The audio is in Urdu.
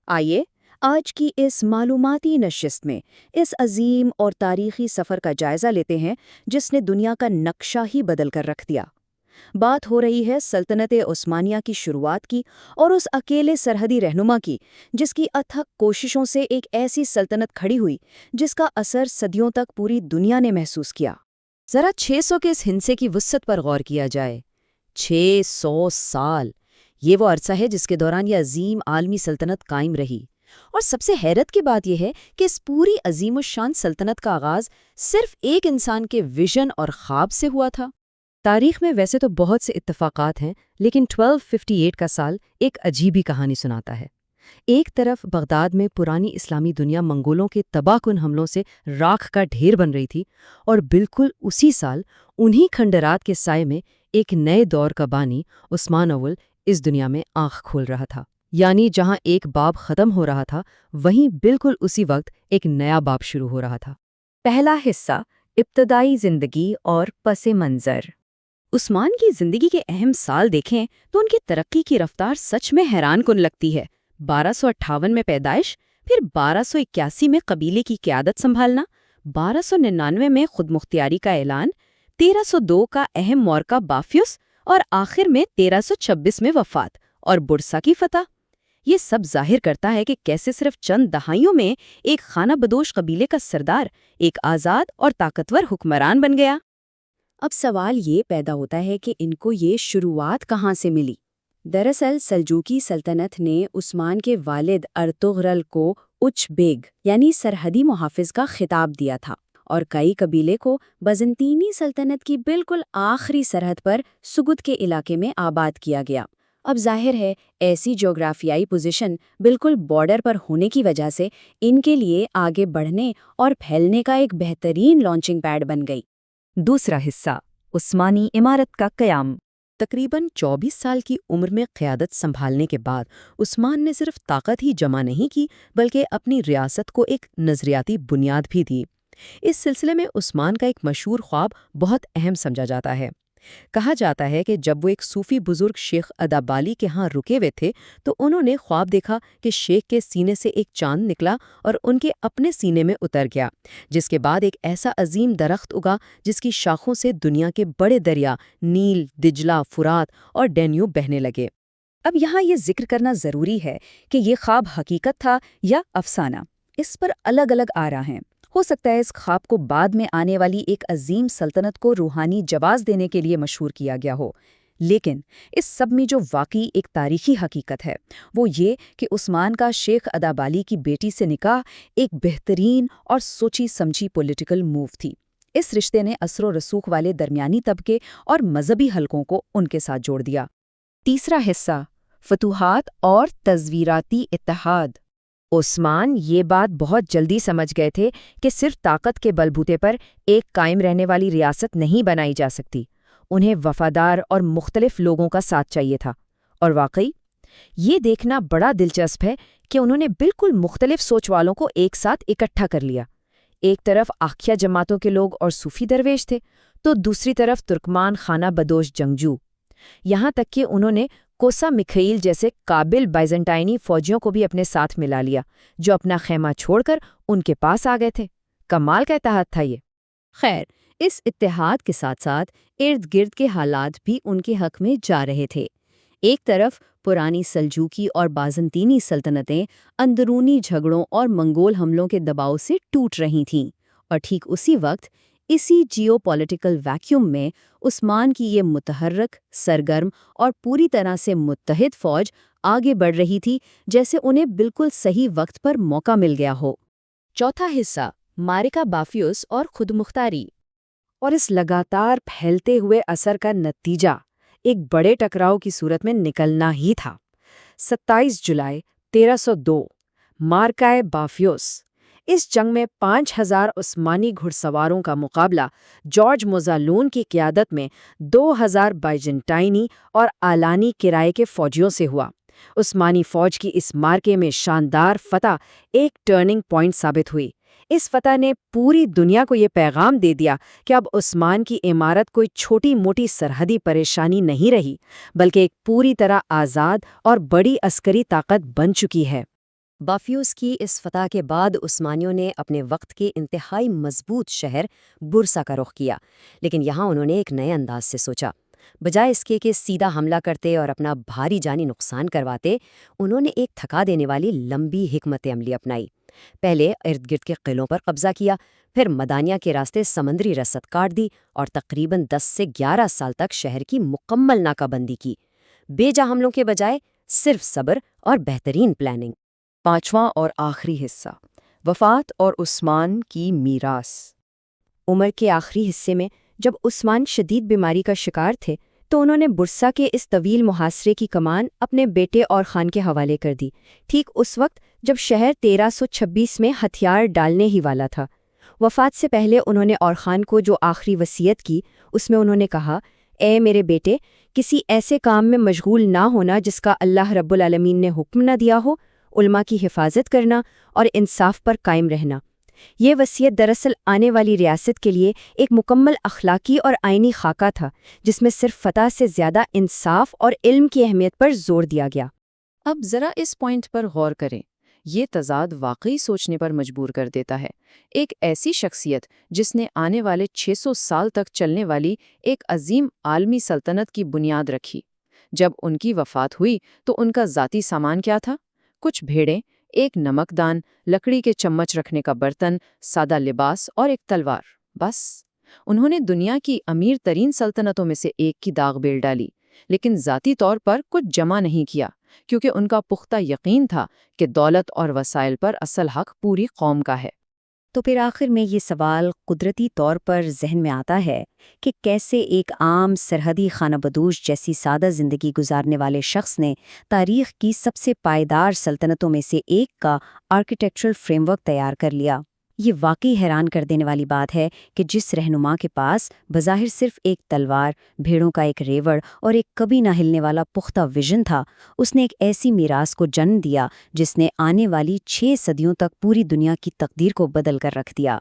آئیے آج کی اس معلوماتی نشست میں اس عظیم اور تاریخی سفر کا جائزہ لیتے ہیں جس نے دنیا کا نقشہ ہی بدل کر رکھ دیا۔ بات ہو رہی ہے سلطنت عثمانیہ کی شروعات کی اور اس اکیلے سرحدی رہنما کی جس کی اتھک کوششوں سے ایک ایسی سلطنت کھڑی ہوئی جس کا اثر صدیوں تک پوری دنیا نے محسوس کیا۔ ذرا 600 کے اس ہندسے کی وسعت پر غور کیا جائے۔ 600 سال، یہ وہ عرصہ ہے جس کے دوران یہ عظیم عالمی سلطنت قائم رہی۔ اور سب سے حیرت کی بات یہ ہے کہ اس پوری عظیم الشان سلطنت کا آغاز صرف ایک انسان کے ویژن اور خواب سے ہوا تھا۔ تاریخ میں ویسے تو بہت سے اتفاقات ہیں، لیکن 1258 کا سال ایک عجیبی کہانی سناتا ہے۔ ایک طرف بغداد میں پرانی اسلامی دنیا منگولوں کے تباہ کن حملوں سے راکھ کا ڈھیر بن رہی تھی، اور بالکل اسی سال انہی کھنڈرات کے سائے میں ایک نئے دور کا بانی عثمان اول اس دنیا میں آنکھ کھول رہا تھا۔ یعنی جہاں ایک باب ختم ہو رہا تھا، وہیں بالکل اسی وقت ایک نیا باب شروع ہو رہا تھا۔ پہلا حصہ، ابتدائی زندگی اور پس منظر۔ عثمان کی زندگی کے اہم سال دیکھیں تو ان کی ترقی کی رفتار سچ میں حیران کن لگتی ہے۔ 1258 میں پیدائش، پھر 1281 میں قبیلے کی قیادت سنبھالنا، 1299 میں خود مختاری کا اعلان، 1302 کا اہم معرکہ بافیوس، اور آخر میں 1326 میں وفات اور برسا کی فتح۔ یہ سب ظاہر کرتا ہے کہ کیسے صرف چند دہائیوں میں ایک خانہ بدوش قبیلے کا سردار ایک آزاد اور طاقتور حکمران بن گیا۔ اب سوال یہ پیدا ہوتا ہے کہ ان کو یہ شروعات کہاں سے ملی؟ دراصل سلجوقی سلطنت نے عثمان کے والد ارطغرل کو اچ بیگ یعنی سرحدی محافظ کا خطاب دیا تھا، اور کئی قبیلے کو بازنطینی سلطنت کی بالکل آخری سرحد پر سگد کے علاقے میں آباد کیا گیا۔ اب ظاہر ہے ایسی جغرافیائی پوزیشن بالکل بارڈر پر ہونے کی وجہ سے ان کے لیے آگے بڑھنے اور پھیلنے کا ایک بہترین لانچنگ پیڈ بن گئی۔ دوسرا حصہ، عثمانی امارت کا قیام۔ تقریباً 24 سال کی عمر میں قیادت سنبھالنے کے بعد عثمان نے صرف طاقت ہی جمع نہیں کی بلکہ اپنی ریاست کو ایک نظریاتی بنیاد بھی دی۔ اس سلسلے میں عثمان کا ایک مشہور خواب بہت اہم سمجھا جاتا ہے۔ کہا جاتا ہے کہ جب وہ ایک صوفی بزرگ شیخ ادابالی کے ہاں رکے ہوئے تھے تو انہوں نے خواب دیکھا کہ شیخ کے سینے سے ایک چاند نکلا اور ان کے اپنے سینے میں اتر گیا، جس کے بعد ایک ایسا عظیم درخت اگا جس کی شاخوں سے دنیا کے بڑے دریا نیل، دجلہ، فرات اور ڈینیوب بہنے لگے۔ اب یہاں یہ ذکر کرنا ضروری ہے کہ یہ خواب حقیقت تھا یا افسانہ، اس پر الگ الگ آراء ہیں۔ ہو سکتا ہے اس خواب کو بعد میں آنے والی ایک عظیم سلطنت کو روحانی جواز دینے کے لیے مشہور کیا گیا ہو، لیکن اس سب میں جو واقعی ایک تاریخی حقیقت ہے وہ یہ کہ عثمان کا شیخ ادابالی کی بیٹی سے نکاح ایک بہترین اور سوچی سمجھی پولیٹیکل موو تھی۔ اس رشتے نے اثر و رسوخ والے درمیانی طبقے اور مذہبی حلقوں کو ان کے ساتھ جوڑ دیا۔ تیسرا حصہ، فتوحات اور تزویراتی اتحاد۔ عثمان یہ بات بہت جلدی سمجھ گئے تھے کہ صرف طاقت کے بلبوتے پر ایک قائم رہنے والی ریاست نہیں بنائی جا سکتی، انہیں وفادار اور مختلف لوگوں کا ساتھ چاہیے تھا۔ اور واقعی یہ دیکھنا بڑا دلچسپ ہے کہ انہوں نے بالکل مختلف سوچ والوں کو ایک ساتھ اکٹھا کر لیا۔ ایک طرف آکھیا جماعتوں کے لوگ اور صوفی درویش تھے، تو دوسری طرف ترکمان خانہ بدوش جنگجو۔ یہاں تک کہ انہوں نے کوسا مکھائیل جیسے قابل بائزنٹائنی فوجیوں کو بھی اپنے ساتھ ملا لیا، جو اپنا خیمہ چھوڑ کر ان کے پاس آ گئے تھے۔ کمال کا اتحاد تھا یہ۔ خیر، اس اتحاد کے ساتھ ساتھ ارد گرد کے حالات بھی ان کے حق میں جا رہے تھے۔ ایک طرف پرانی سلجوقی اور بازنطینی سلطنتیں اندرونی جھگڑوں اور منگول حملوں کے دباؤ سے ٹوٹ رہی تھیں، اور ٹھیک اسی وقت اسی جیو پولیٹیکل ویکیوم میں عثمان کی یہ متحرک، سرگرم اور پوری طرح سے متحد فوج آگے بڑھ رہی تھی، جیسے انہیں بالکل صحیح وقت پر موقع مل گیا ہو۔ چوتھا حصہ، معرکہ بافیوس اور خود مختاری۔ اور اس لگاتار پھیلتے ہوئے اثر کا نتیجہ ایک بڑے ٹکراؤ کی صورت میں نکلنا ہی تھا۔ 27 جولائی 1302، معرکہ بافیوس۔ اس جنگ میں 5000 عثمانی گھڑ سواروں کا مقابلہ جارج موزالون کی قیادت میں 2000 بائزنٹائنی اور آلانی کرائے کے فوجیوں سے ہوا۔ عثمانی فوج کی اس معرکے میں شاندار فتح ایک ٹرننگ پوائنٹ ثابت ہوئی۔ اس فتح نے پوری دنیا کو یہ پیغام دے دیا کہ اب عثمان کی امارت کوئی چھوٹی موٹی سرحدی پریشانی نہیں رہی، بلکہ ایک پوری طرح آزاد اور بڑی عسکری طاقت بن چکی ہے۔ بافیوس کی اس فتح کے بعد عثمانیوں نے اپنے وقت کے انتہائی مضبوط شہر برسا کا رخ کیا، لیکن یہاں انہوں نے ایک نئے انداز سے سوچا۔ بجائے اس کے کہ سیدھا حملہ کرتے اور اپنا بھاری جانی نقصان کرواتے، انہوں نے ایک تھکا دینے والی لمبی حکمت عملی اپنائی۔ پہلے ارد گرد کے قلعوں پر قبضہ کیا، پھر مدانیہ کے راستے سمندری رسد کاٹ دی اور تقریباً 10 سے 11 سال تک شہر کی مکمل ناکہ بندی کی، بے جا حملوں کے بجائے صرف صبر اور بہترین پلاننگ۔ پانچواں اور آخری حصہ، وفات اور عثمان کی میراث۔ عمر کے آخری حصے میں جب عثمان شدید بیماری کا شکار تھے تو انہوں نے برسا کے اس طویل محاصرے کی کمان اپنے بیٹے اور خان کے حوالے کر دی، ٹھیک اس وقت جب شہر 1326 میں ہتھیار ڈالنے ہی والا تھا۔ وفات سے پہلے انہوں نے اور خان کو جو آخری وصیت کی، اس میں انہوں نے کہا، اے میرے بیٹے، کسی ایسے کام میں مشغول نہ ہونا جس کا اللہ رب العالمین نے حکم نہ دیا ہو، علماء کی حفاظت کرنا اور انصاف پر قائم رہنا۔ یہ وصیت دراصل آنے والی ریاست کے لیے ایک مکمل اخلاقی اور آئینی خاکہ تھا، جس میں صرف فتح سے زیادہ انصاف اور علم کی اہمیت پر زور دیا گیا۔ اب ذرا اس پوائنٹ پر غور کریں، یہ تضاد واقعی سوچنے پر مجبور کر دیتا ہے۔ ایک ایسی شخصیت جس نے آنے والے 600 سال تک چلنے والی ایک عظیم عالمی سلطنت کی بنیاد رکھی، جب ان کی وفات ہوئی تو ان کا ذاتی سامان کیا تھا؟ کچھ بھیڑیں، ایک نمک دان، لکڑی کے چمچ رکھنے کا برتن، سادہ لباس اور ایک تلوار، بس۔ انہوں نے دنیا کی امیر ترین سلطنتوں میں سے ایک کی داغ بیل ڈالی، لیکن ذاتی طور پر کچھ جمع نہیں کیا، کیونکہ ان کا پختہ یقین تھا کہ دولت اور وسائل پر اصل حق پوری قوم کا ہے۔ تو پھر آخر میں یہ سوال قدرتی طور پر ذہن میں آتا ہے کہ کیسے ایک عام سرحدی خانہ بدوش جیسی سادہ زندگی گزارنے والے شخص نے تاریخ کی سب سے پائیدار سلطنتوں میں سے ایک کا آرکیٹیکچرل فریم ورک تیار کر لیا۔ یہ واقعی حیران کر دینے والی بات ہے کہ جس رہنما کے پاس بظاہر صرف ایک تلوار، بھیڑوں کا ایک ریوڑ اور ایک کبھی نہ ہلنے والا پختہ ویژن تھا، اس نے ایک ایسی میراث کو جنم دیا جس نے آنے والی 6 صدیوں تک پوری دنیا کی تقدیر کو بدل کر رکھ دیا۔